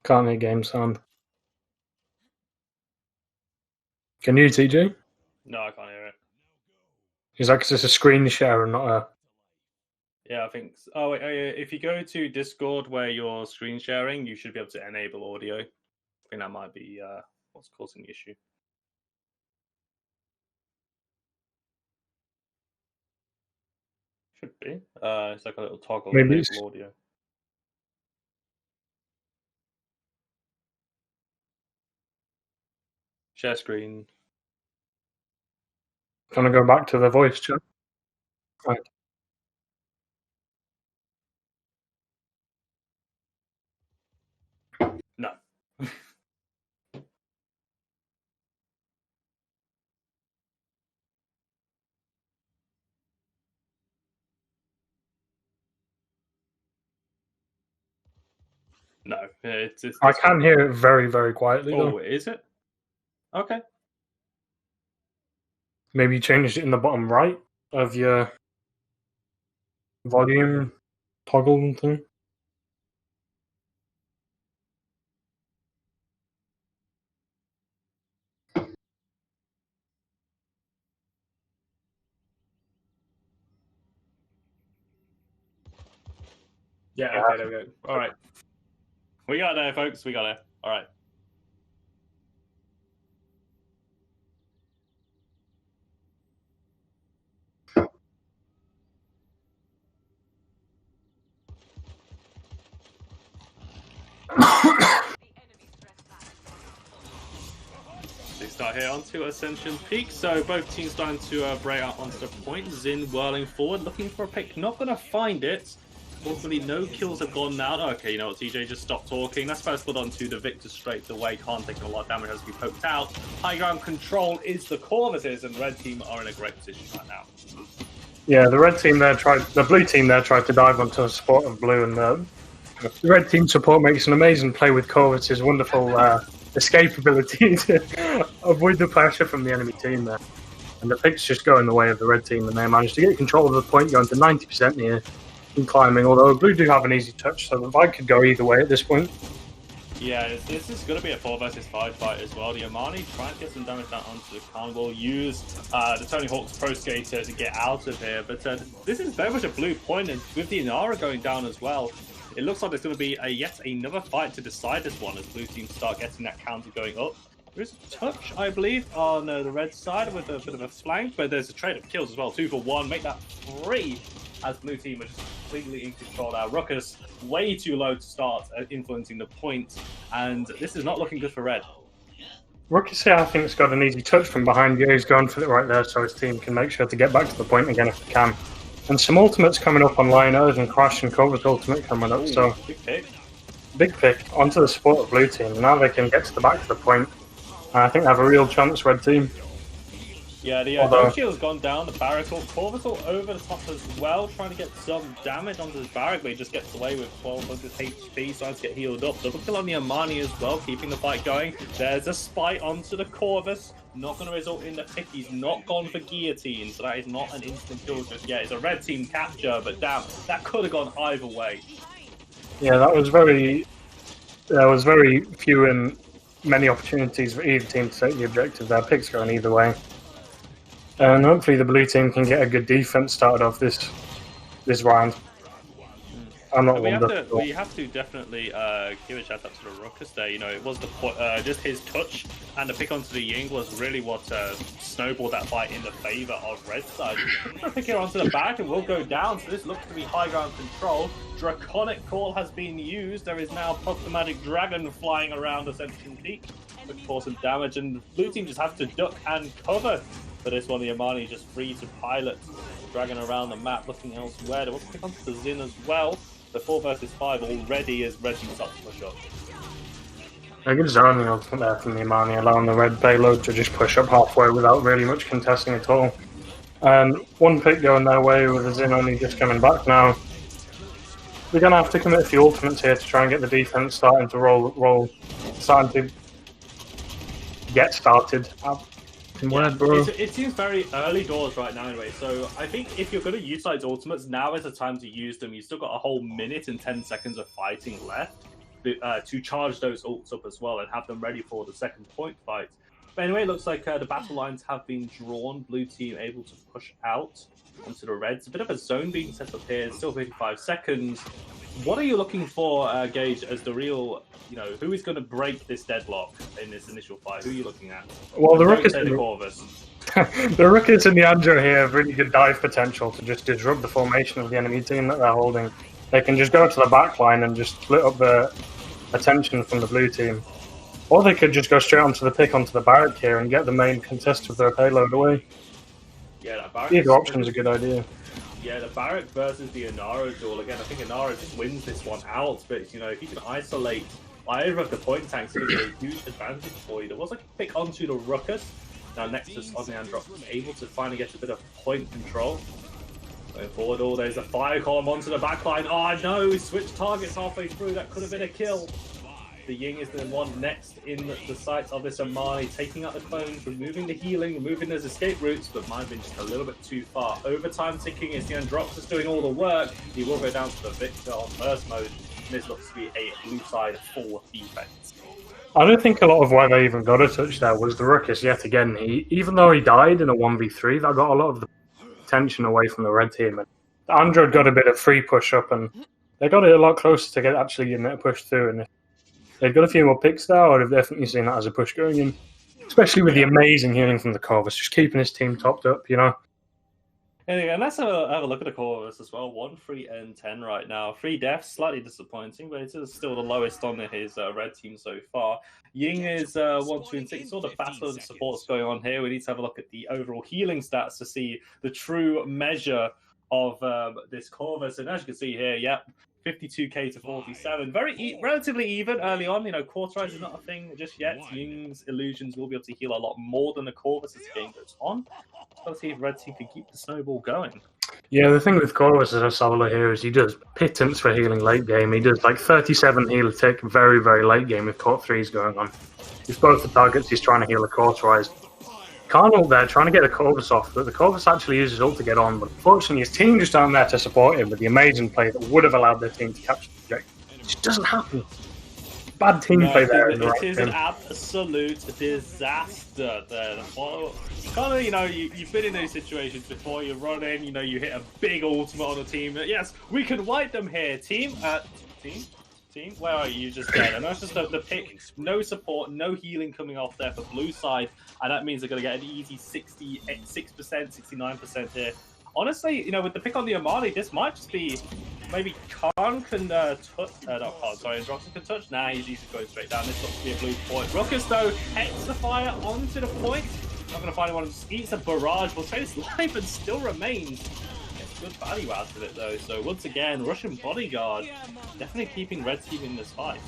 Can't hear game sound. Can you, TJ? No, I can't hear it. Is that because it's a screen share and not a... Yeah, I think. Oh, wait, if you go to Discord where you're screen sharing, you should be able to enable audio. I think that might be what's causing the issue. Should be. It's like a little toggle Maybe enable audio. Share screen. Can I go back to the voice chat? Right. No. No, it's I can hear it very, very quietly, Oh, though. is it? Okay. Maybe you changed it in the bottom right of your volume toggle thing. Yeah, okay, there we go. All right. We got there, folks. We got there. All right. They start here onto Ascension Peak, so both teams starting to break out onto the point. Xin whirling forward, looking for a pick, not going to find it. Ultimately, no kills have gone out. Okay, you know what, TJ, just stop talking. That's first put onto the Victor straight away. Can't take a lot of damage as we poked out. High ground control is the Corvuses, and the red team are in a great position right now. Yeah, the red team there the blue team there tried to dive onto the support of blue, and the red team support makes an amazing play with Corvus' wonderful escape ability to avoid the pressure from the enemy team there. And the picks just go in the way of the red team, and they managed to get control of the point, going to 90% here and climbing. Although blue do have an easy touch, so the fight could go either way at this point. Yeah, this is going to be a 4 versus 5 fight as well. The Omani trying to get some damage down onto the Carnival, used the Tony Hawk's Pro Skater to get out of here. But this is very much a blue point, and with the Inara going down as well, it looks like there's going to be yet another fight to decide this one as blue teams start getting that counter going up. There is a touch, I believe, on the red side with a bit of a flank, but there's a trade of kills as well. 2 for 1, make that 3 as blue team are just completely in control now. Ruckus way too low to start influencing the point, and this is not looking good for red. Ruckus here, I think, has got an easy touch from behind. Yeah, he's going for it right there, so his team can make sure to get back to the point again if they can. And some ultimates coming up on liners, and Crash and Cover's ultimate coming up. Ooh, so big pick onto the support of blue team. Now they can get to the back of the point. And I think they have a real chance, red team. Yeah, the Doshi has gone down, the barrack. Corvus over the top as well, trying to get some damage onto his barrack, but he just gets away with 1200 HP, starting to get healed up. Double kill on the Omani as well, keeping the fight going. There's a spite onto the Corvus, not going to result in the pick. He's not gone for guillotine, so that is not an instant kill just yet. It's a red team capture, but damn, that could have gone either way. Yeah, that was very... There was very few and many opportunities for either team to take the objective. Their picks going either way. And hopefully the blue team can get a good defense started off this round. I'm not we have to definitely give a shout out to the Ruckus there. You know, it was just his touch and the pick onto the Ying was really what snowballed that fight in the favor of red side. Pick it onto the back and we'll go down. So this looks to be high ground control. Draconic Call has been used. There is now Pop the Magic Dragon flying around Ascension Peak, looking for some damage, and the blue team just have to duck and cover. For this one, the Omani just free to pilot Dragon around the map, looking elsewhere. They want to pick onto the Xin as well. The 4 versus 5 already as red team starts to push up. A good zoning ultimate there from the Omani, allowing the red payload to just push up halfway without really much contesting at all. And one pick going their way with the Xin only just coming back now. We're going to have to commit a few ultimates here to try and get the defense starting to starting to get started. Yeah, it seems very early doors right now anyway, so I think if you're going to utilize ultimates, now is the time to use them. You've still got a whole minute and 10 seconds of fighting left. to charge those ults up as well and have them ready for the second point fight. But anyway, it looks like the battle lines have been drawn. Blue team able to push out onto the reds. A bit of a zone being set up here. It's still 55 seconds. What are you looking for, Gage, as the real, who is going to break this deadlock in this initial fight? Who are you looking at? Well, the Rookets the and the Andrew here have really good dive potential to just disrupt the formation of the enemy team that they're holding. They can just go to the back line and just split up the attention from the blue team. Or they could just go straight onto the pick onto the barrack here and get the main contest of their payload away. Yeah, that barrack. Either option's a good idea. Yeah, the barrack versus the Inara duel. Again, I think Inara just wins this one out, but if you can isolate either of the point tanks, it's a huge advantage for you. There was like a pick onto the Ruckus. Now Nexus on the Androx was able to finally get a bit of point control. Going forward, there's a fire column onto the backline. Oh no, he switched targets halfway through. That could have been a kill. The Ying is the one next in the sights of this Amani, taking out the clones, removing the healing, removing those escape routes, but might have been just a little bit too far. Overtime ticking is the Androxus doing all the work. He will go down to the Victor on burst mode. This looks to be a blue side full defense. I don't think a lot of why they even got a touch there was the Ruckus yet again. Even though he died in a 1v3, that got a lot of the attention away from the red team. And the Android got a bit of free push up, and they got it a lot closer to actually getting it pushed through. And if they'd got a few more picks there, I would have definitely seen that as a push going in. Especially with the amazing healing from the Corvus, just keeping his team topped up, Anyway, and let's have a look at the Corvus as well. 1-3-10 right now. 3 deaths, slightly disappointing, but it is still the lowest on his red team so far. Ying is 1-2-6. Saw the battle of the supports going on here. We need to have a look at the overall healing stats to see the true measure of this Corvus. And as you can see here, 52k to 47. Relatively even early on. Cauterize is not a thing just yet. Ying's illusions will be able to heal a lot more than the Corvus as the game goes on. Let's see if Red Team can keep the snowball going. Yeah, the thing with Corvus as a solo here is he does pittance for healing late game. He does like 37 heal tick very, very late game with Court 3s going on. He's both the targets he's trying to heal a Cauterize. Carnal there trying to get the Corvus off, but the Corvus actually uses ult to get on, but unfortunately his team just aren't there to support him with the amazing play that would have allowed their team to capture the objective. It just doesn't happen. Bad team play there. It is an absolute disaster there. The follow, you've been in those situations before. You run in, you hit a big ultimate on a team. Yes, we can wipe them here. Team, where are you? Just dead. And that's just the pick. No support, no healing coming off there for blue side, and that means they're going to get an easy 66%, 69% here. Honestly, with the pick on the Amani, this might just be maybe Khan can touch. Not Khan, sorry, Androxus can touch. Nah, he's easy going straight down. This looks to be a blue point. Ruckus though hits the fire onto the point. Not going to find anyone. Just eats a barrage. Will stay alive and still remains. Gets good value out of it though. So once again, Russian bodyguard definitely keeping red team in this fight.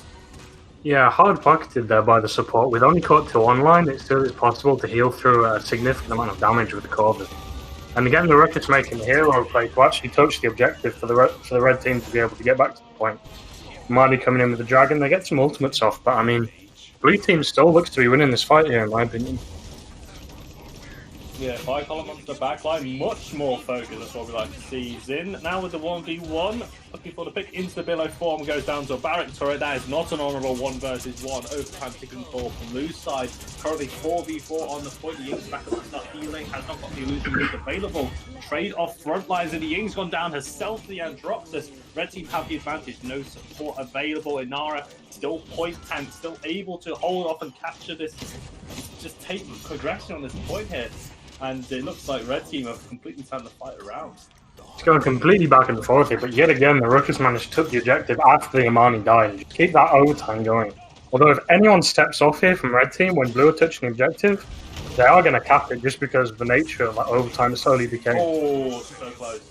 Yeah, hard pocketed there by the support. With only Court 2 online, it still is possible to heal through a significant amount of damage with the Corvus. And again, the Ruckus making the hero play to actually touch the objective for the red team to be able to get back to the point. Marty coming in with the Dragon, they get some ultimates off, but I mean, blue team still looks to be winning this fight here, in my opinion. Yeah, fire column onto the backline, much more focus, that's what we like to see. Zin now with the 1v1, looking for the pick into the Billow form, goes down to a barrack turret. That is not an honourable 1 versus 1. Overtime ticking for blue side. Currently 4v4 on the point. The Ying's back up to start healing, has not got the illusion loop available. Trade off front lines, and the Ying's gone down herself, the Androxus. Red team have the advantage, no support available. Inara still point tank, still able to hold off and capture this, just take progression on this point here. And it looks like Red Team have completely turned the fight around. It's going completely back and forth here, but yet again, the Ruckus managed to take the objective after the Amani died and just keep that overtime going. Although if anyone steps off here from Red Team when Blue are touching the objective, they are going to cap it just because of the nature of that overtime slowly decaying. Oh, so close.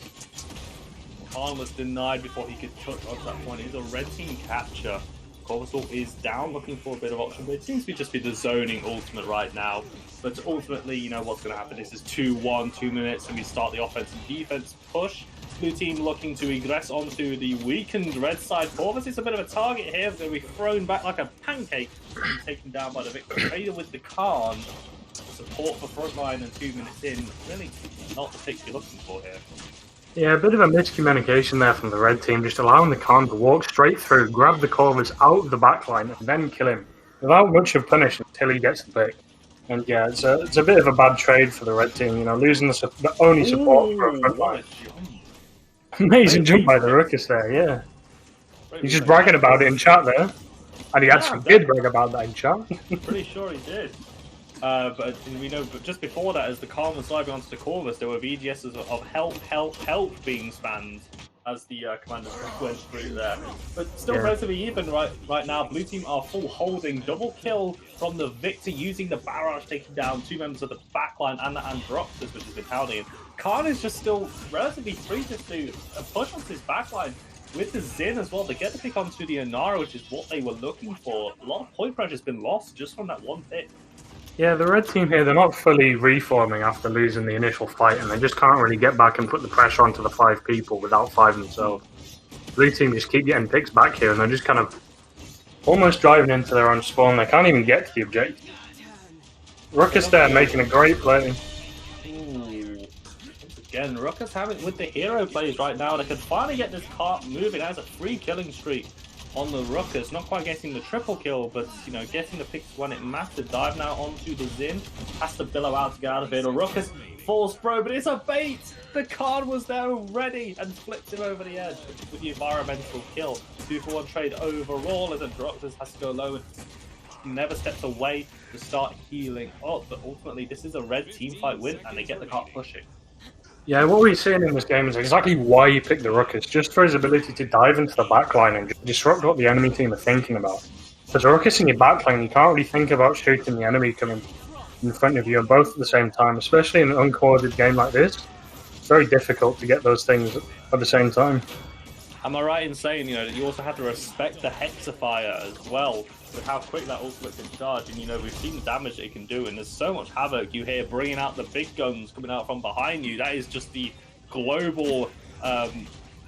Khan was denied before he could touch on that point. It's a Red Team capture. Corvusal is down, looking for a bit of option, but it seems to just be the zoning ultimate right now. But ultimately, what's going to happen. This is 2-1, 2 minutes, and we start the offense and defense push. Blue team looking to egress onto the weakened red side. Corvus is a bit of a target here. Going to be thrown back like a pancake and taken down by the Victor Trader with the Khan. Support for frontline and 2 minutes in. Really not the pick you're looking for here. Yeah, a bit of a miscommunication there from the red team, just allowing the Khan to walk straight through, grab the Corvus out of the backline, and then kill him without much of punish until he gets the pick. And yeah, it's a bit of a bad trade for the red team, you know, losing the only support for a front What line. a jump. Amazing jump by the Ruckus there, yeah. He's just bragging about it in chat there. And he actually did brag about that in chat. Pretty sure he did. But we know, but just before that, as the Khan was diving onto the Corvus, there were VGSs of help, help, help being spammed as the commander went through there. But still relatively even right now. Blue team are full holding. Double kill from the Victor using the barrage, taking down 2 members of the backline and the Androxus, which has been pounding. Khan is just still relatively free just to push onto his backline. With the Xin as well, to get the pick onto the Inara, which is what they were looking for. A lot of point pressure has been lost just from that one pick. Yeah, the red team here, they're not fully reforming after losing the initial fight, and they just can't really get back and put the pressure onto the 5 people without 5 themselves. Blue team just keep getting picks back here, and they're just kind of almost driving into their own spawn. They can't even get to the objective. Ruckus there making a great play. Again, Ruckus having with the hero plays right now, they can finally get this cart moving as a free killing streak on the Ruckus. Not quite getting the triple kill, but you know, getting the picks when it mattered. Dive now onto the Xin, has to billow out to get out of it. The Ruckus falls through, but it's a bait. The card was there already and flipped him over the edge with the environmental kill. 2-for-1 trade overall as Androxus has to go low and never steps away to start healing up. But ultimately, this is a red team fight win, and they get the cart pushing. Yeah, what we're seeing in this game is exactly why you picked the Ruckus, just for his ability to dive into the backline and disrupt what the enemy team are thinking about. Because Ruckus in your backline, you can't really think about shooting the enemy coming in front of you and both at the same time, especially in an uncoordinated game like this. It's very difficult to get those things at the same time. Am I right in saying, you know, that you also have to respect the Hexafire as well, with how quick that ultimate can charge? And, you know, we've seen the damage that it can do, and there's so much havoc. You hear bringing out the big guns coming out from behind you. That is just the global,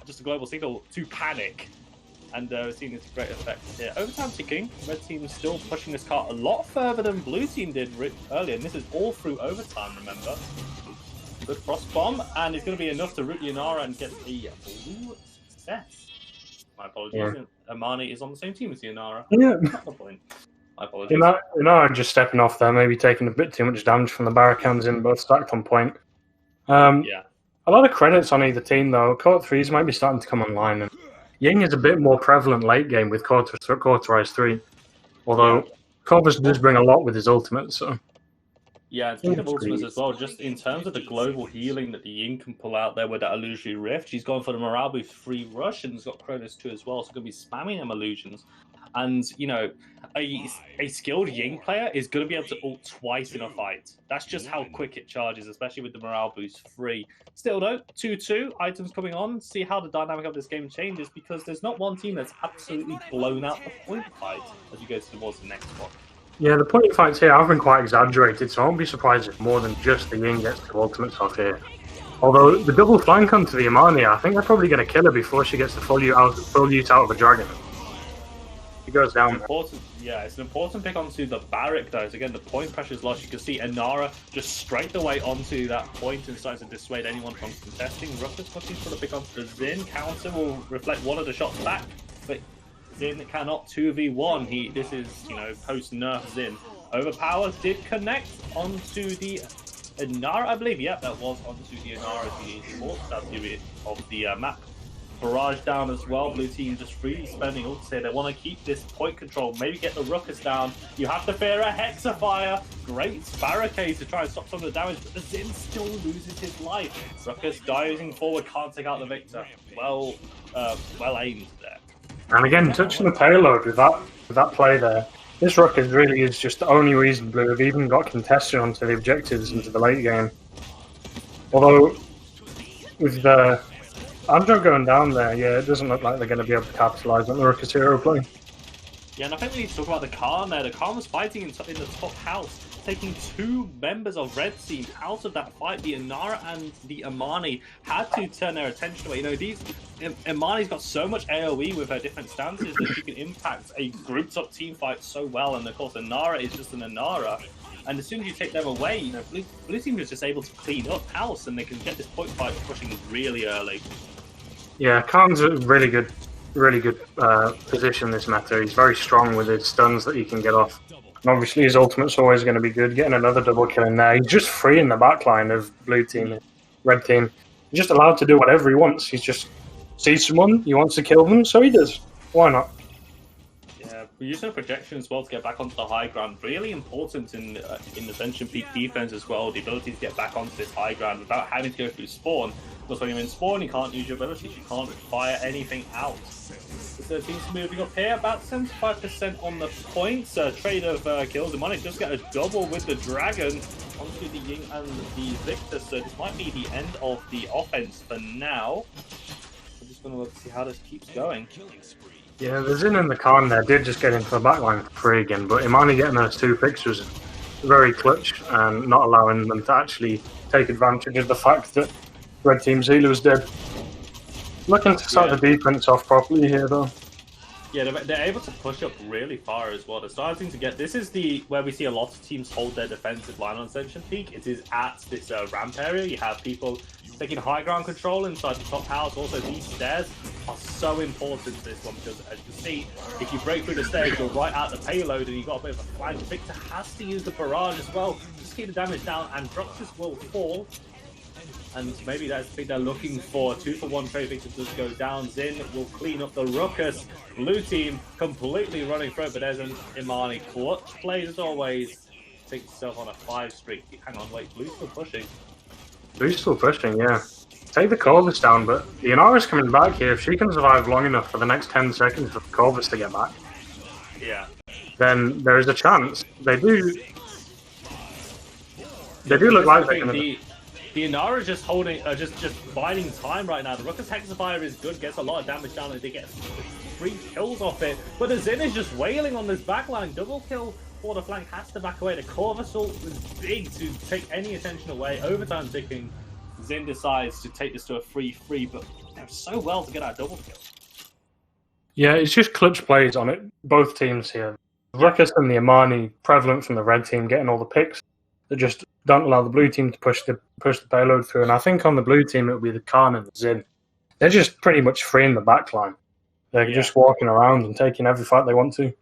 just a global signal to panic. And we're seeing this great effect here. Overtime ticking. Red team is still pushing this cart a lot further than blue team did earlier, and this is all through overtime, remember. Good frost bomb, and it's going to be enough to root Yanara and get a blue success. My apologies. Yeah. Amani is on the same team as Yanara. Yeah. My apologies. Yanara just stepping off there, maybe taking a bit too much damage from the Barricans in, both stacked on point. Yeah. A lot of credits on either team, though. Court 3s might be starting to come online, and Ying is a bit more prevalent late game with Cauterize 3. Although Corvus does bring a lot with his ultimate, so... Yeah, and speaking of ultimates as well, just in terms of the global healing that the Ying can pull out there with that Illusory Rift, she's gone for the Marabu free rush and has got Cronus too as well, so going to be spamming them illusions. And, you know, a skilled Ying player is going to be able to ult twice in a fight. That's just how quick it charges, especially with the morale boost free. Still though, 2-2, items coming on. See how the dynamic of this game changes, because there's not one team that's absolutely blown out the point fight as we go towards the next one. Yeah, the point fights here have been quite exaggerated, so I won't be surprised if more than just the Ying gets the ultimates off here. Although, the double flank onto the Imania, I think they're probably going to kill her before she gets the full use out of a dragon. He goes down. Yeah, it's an important pick onto the Barrack, though. So again, the point pressure is lost. You can see Inara just straight away onto that point and starts to dissuade anyone from contesting. Ruckus looking for the pick onto the Xin. Counter will reflect one of the shots back, but Xin cannot 2v1. This is, you know, post-nerf Xin. Overpower did connect onto the Inara, I believe. Yep, that was onto the Inara, the sports of the map. Barrage down as well. Blue team just freely spending ults here. They want to keep this point control, maybe get the Ruckus down. You have to fear a Hexafire. Great barricade to try and stop some of the damage, but the Xin still loses his life. Ruckus diving forward, can't take out the Victor. Well aimed there. And again, touching the payload with that play there, this Ruckus really is just the only reason Blue have even got contested onto the objectives into the late game. Although, with the Andro going down there, yeah, it doesn't look like they're going to be able to capitalise on the Ruckus hero play. Yeah, and I think we need to talk about the Khan there. The Khan was fighting in the top house, taking 2 members of Red Team out of that fight. The Inara and the Imani had to turn their attention away. You know, Imani's got so much AoE with her different stances that she can impact a grouped up team fight so well. And of course, Inara is just an Inara. And as soon as you take them away, you know, blue team is just able to clean up house, and they can get this point fight pushing really early. Yeah, Khan's a really good position this meta. He's very strong with his stuns that he can get off. And obviously his ultimate's always going to be good. Getting another double kill in there. He's just free in the backline of blue team, red team. He's just allowed to do whatever he wants. He's just sees someone, he wants to kill them, so he does. Why not? Yeah, we're using a projection as well to get back onto the high ground. Really important in Ascension Peak defense as well. The ability to get back onto this high ground without having to go through spawn. Because when you're in spawn, you can't use your abilities. You can't fire anything out. So teams moving up here, about 75% on the points. Trade of kills. The money does get a double with the Dragon onto the Ying and the Victor. So this might be the end of the offense for now. I'm just going to look to see how this keeps going. Yeah, the Xin and the Khan there did just get into the backline for free again, but Imani getting those 2 picks was very clutch and not allowing them to actually take advantage of the fact that red team's healer was dead. Looking to start the defense off properly here, though. Yeah, they're able to push up really far as well. They're starting to get... This is where we see a lot of teams hold their defensive line on Ascension Peak. It is at this ramp area. You have people taking high ground control inside the top house. Also, these stairs are so important to this one because, as you see, if you break through the stairs, you're right at the payload and you've got a bit of a flank. Victor has to use the barrage as well. Just keep the damage down and Bruxus will fall. And maybe that's the thing they're looking for. 2-for-1 trade. Victor does go down. Xin will clean up the ruckus. Blue team completely running through it, but there's an Imani clutch plays as always. Takes himself on a 5 streak. Hang on, wait, Blue's still pushing. Blue's still pushing, yeah. Take the Corvus down, but the Inara's coming back here. If she can survive long enough for the next 10 seconds for the Corvus to get back, yeah, then there is a chance. They do look like they're going to... The Inara is just holding, just biding time right now. The Ruckus Hexafire is good, gets a lot of damage down, and they get 3 kills off it. But the Xin is just wailing on this backline. Double kill for the flank, has to back away. The Corvuscle is big to take any attention away. Overtime ticking. Xin decides to take this to a 3-3, but they're so well to get that double kill. Yeah, it's just clutch plays on it. Both teams here. Ruckus and the Imani prevalent from the red team getting all the picks. They just don't allow the blue team to push the payload through. And I think on the blue team, it'll be the Khan and the Xin. They're just pretty much free in the backline. They're just walking around and taking every fight they want to.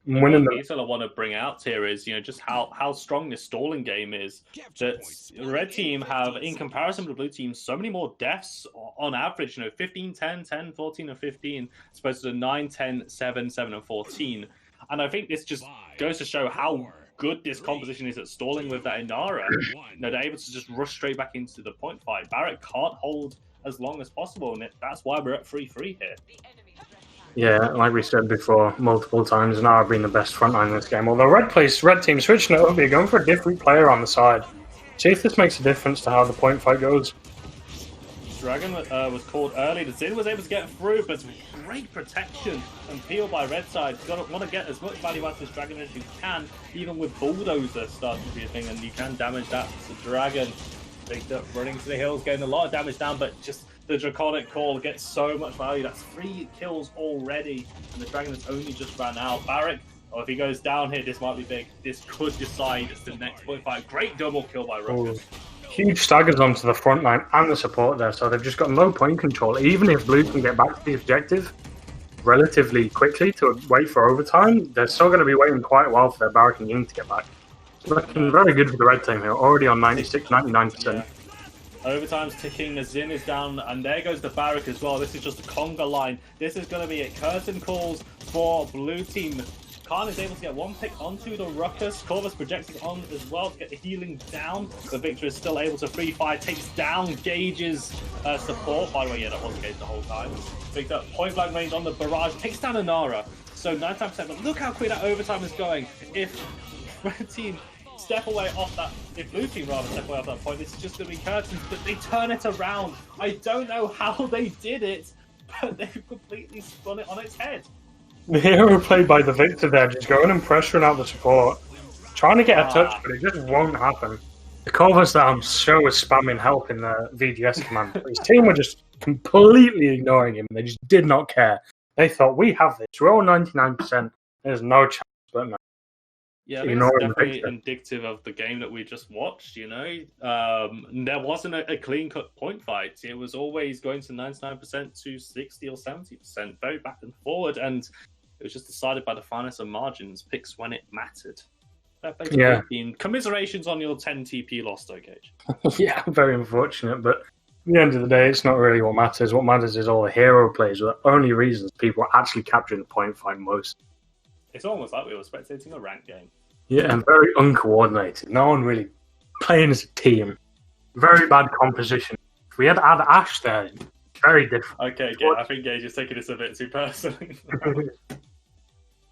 And winning them. What I want to bring out here is, just how strong this stalling game is. That the red team have, in comparison to the blue team, so many more deaths on average. 15, 10, 10, 14, and 15, as opposed to the 9, 10, 7, 7, and 14. And I think this just goes to show how good this composition is at stalling with that Inara. They're able to just rush straight back into the point fight. Barrett can't hold as long as possible, and that's why we're at 3-3 here. Yeah, like we said before, multiple times, Inara being the best frontline in this game. Although red team switching it up, you're going for a different player on the side. See if this makes a difference to how the point fight goes. Dragon was called early. The Xin was able to get through, but great protection and peel by red side. You want to get as much value out of this Dragon as you can, even with Bulldozer starting to be a thing, and you can damage that to Dragon. Victor running to the hills, getting a lot of damage down, but just the Draconic Call gets so much value. That's 3 kills already, and the Dragon has only just ran out. Barrick, if he goes down here, this might be big. This could decide the next point fight. Great double kill by Ruckus. Huge staggers onto the front line and the support there, so they've just got no point control. Even if Blue can get back to the objective relatively quickly to wait for overtime, they're still going to be waiting quite a while for their Barrack and Ying to get back. Looking very good for the red team here, already on 96, 99%. Yeah. Overtime's ticking, the Xin is down, and there goes the Barrack as well. This is just a conga line. This is going to be it. Curtain calls for blue team. Khan is able to get 1 pick onto the Ruckus. Corvus projecting on as well to get the healing down. The Victor is still able to free fire, takes down Gage's support. By the way, yeah, that was Gage the whole time. Victor, point blank range on the barrage, takes down Inara. So 99%, but look how quick that overtime is going. If red team step away off that, if blue team rather step away off that point, this is just going to be curtains, but they turn it around. I don't know how they did it, but they've completely spun it on its head. The hero played by the Victor there, just going and pressuring out the support, trying to get a touch, but it just won't happen. The Corvus that I'm sure was spamming help in the VGS command. His team were just completely ignoring him. They just did not care. They thought, we have this. We're all 99%. There's no chance, but no. Yeah, I think it's definitely indicative of the game that we just watched, you know. There wasn't a clean-cut point fight. It was always going to 99% to 60 or 70%, very back and forward, and it was just decided by the finest of margins, picks when it mattered. Yeah. Commiserations on your 10 TP loss, though, Gage. Yeah, very unfortunate, but at the end of the day, it's not really what matters. What matters is all the hero plays are the only reasons people are actually capturing the point fight most. It's almost like we were spectating a ranked game. Yeah, and very uncoordinated. No one really playing as a team. Very bad composition. If we had Ash there, very different. Okay, Gage, I think Gage is taking this a bit too personally.